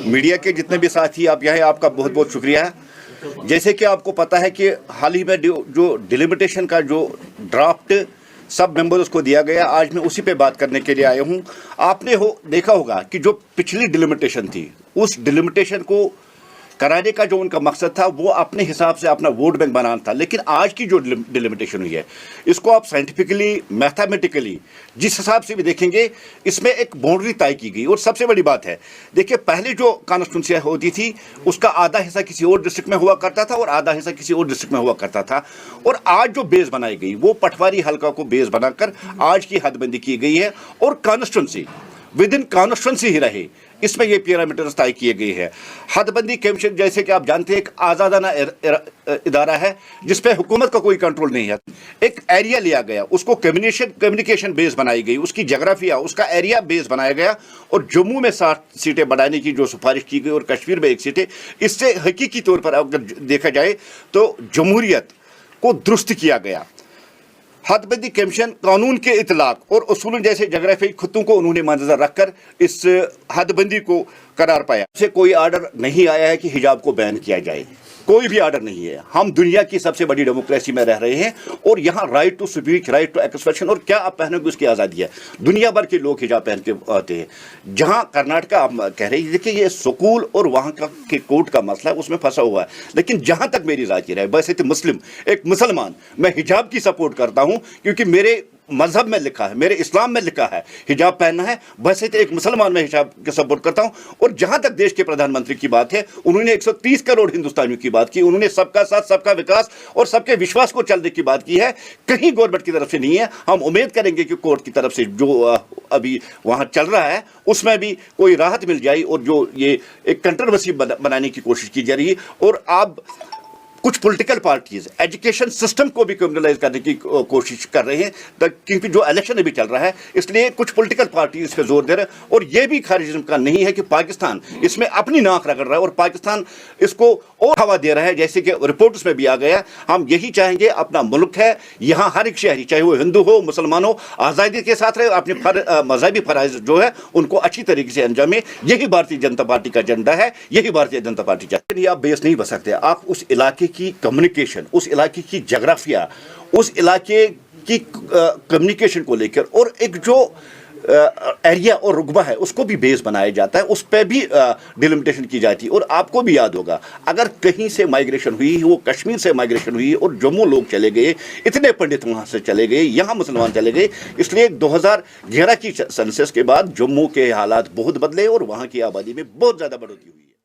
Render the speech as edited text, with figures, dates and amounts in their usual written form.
Media के जितने भी साथी आप यहाँ हैं, आपका बहुत बहुत शुक्रिया है। जैसे कि आपको पता है कि हाल ही में जो डिलिमिटेशन का जो ड्राफ्ट सब मेंबर्स को दिया गया, आज मैं उसी पे बात करने के लिए आया हूँ। आपने देखा होगा कि जो पिछली डिलिमिटेशन थी, उस डिलिमिटेशन को कराने का जो उनका मकसद था वो अपने हिसाब से अपना वोट बैंक बनाना था। लेकिन आज की जो डिलिमिटेशन हुई है, इसको आप साइंटिफिकली, मैथमेटिकली जिस हिसाब से भी देखेंगे, इसमें एक बाउंड्री तय की गई। और सबसे बड़ी बात है, देखिए पहले जो कॉन्स्टिट्यूंसी होती थी उसका आधा हिस्सा किसी और डिस्ट्रिक्ट में हुआ करता था और आधा हिस्सा किसी और डिस्ट्रिक्ट में हुआ करता था। और आज जो बेस बनाई गई वो पटवारी हल्का को बेस बनाकर आज की हदबंदी की गई है और कॉन्स्टिट्यूंसी विद इन कॉन्स्टिट्यूंसी ही रहे, इसमें ये पैरामीटर्स तय किए गए हैं। हदबंदी कमीशन जैसे कि आप जानते हैं एक आज़ादाना इदारा है जिस पे हुकूमत का कोई कंट्रोल नहीं है। एक एरिया लिया गया, उसको कम्युनिकेशन बेस बनाई गई, उसकी जोग्राफिया, उसका एरिया बेस बनाया गया और जम्मू में 60 सीटें बढ़ाने की जो सिफारिश की गई और कश्मीर में 1 सीटें, इससे हकीकी तौर पर अगर देखा जाए तो जमहूरियत को दुरुस्त किया गया। हदबंदी कमीशन कानून के इतलाक और उसूल जैसे जोग्राफियाई खत्तों को उन्होंने मद्देनजर रखकर इस हदबंदी को करार पाया। से कोई आर्डर नहीं आया है कि हिजाब को बैन किया जाए, कोई भी आर्डर नहीं है। हम दुनिया की सबसे बड़ी डेमोक्रेसी में रह रहे हैं और यहाँ right to speech, right to expression और क्या आप पहनोगे उसकी आज़ादी है। दुनिया भर के लोग हिजाब पहन के आते हैं। जहाँ कर्नाटका आप कह रहे हैं, देखिए ये स्कूल और वहाँ का के कोर्ट का मसला है, उसमें फंसा हुआ है। लेकिन जहाँ तक मेरी ज़ाती है, वैसे तो मुस्लिम, एक मुसलमान, मैं हिजाब की सपोर्ट करता हूँ क्योंकि मेरे मजहब में लिखा है, मेरे इस्लाम में लिखा है हिजाब पहनना है। वैसे तो एक मुसलमान में हिजाब के सपोर्ट करता हूं। और जहां तक देश के प्रधानमंत्री की बात है, उन्होंने 130 करोड़ हिंदुस्तानियों की बात की, उन्होंने सबका साथ, सबका विकास और सबके विश्वास को चलने की बात की है। कहीं गवर्नमेंट की तरफ से नहीं है। हम उम्मीद करेंगे कि कोर्ट की तरफ से जो अभी वहां चल रहा है उसमें भी कोई राहत मिल जाए और जो ये एक कंट्रोवर्सी बनाने की कोशिश की जा रही है। और आप कुछ पॉलिटिकल पार्टीज एजुकेशन सिस्टम को भी क्रिमिनलाइज करने की कोशिश कर रहे हैं, क्योंकि जो इलेक्शन अभी चल रहा है इसलिए कुछ पॉलिटिकल पार्टीज इस पर जोर दे रहे हैं। और यह भी खारिज का नहीं है कि पाकिस्तान इसमें अपनी नाक रगड़ रहा है और पाकिस्तान इसको और हवा दे रहा है। जैसे कि रिपोर्ट्स में भी आ गया, हम यही चाहेंगे, अपना मुल्क है, यहाँ हर एक शहरी चाहे वो हिंदू हो, मुसलमान हो, आज़ादी के साथ रहे, अपने मजहबी फराइज जो है उनको अच्छी तरीके से अंजामे। यही भारतीय जनता पार्टी का एजेंडा है, यही भारतीय जनता पार्टी चाहती है। आप बेस नहीं बस सकते, आप उस इलाके की कम्युनिकेशन, उस इलाके की जोग्राफिया, उस इलाके की कम्युनिकेशन को लेकर और एक जो एरिया और रुकबा है उसको भी बेस बनाया जाता है, उस पर भी डिलिमिटेशन की जाती है। और आपको भी याद होगा, अगर कहीं से माइग्रेशन हुई, वो कश्मीर से माइग्रेशन हुई और जम्मू लोग चले गए, इतने पंडित वहाँ से चले गए, यहाँ मुसलमान चले गए। इसलिए 2011 की सेंसस के बाद जम्मू के हालात बहुत बदले और वहाँ की आबादी में बहुत ज़्यादा बढ़ोतरी हुई है।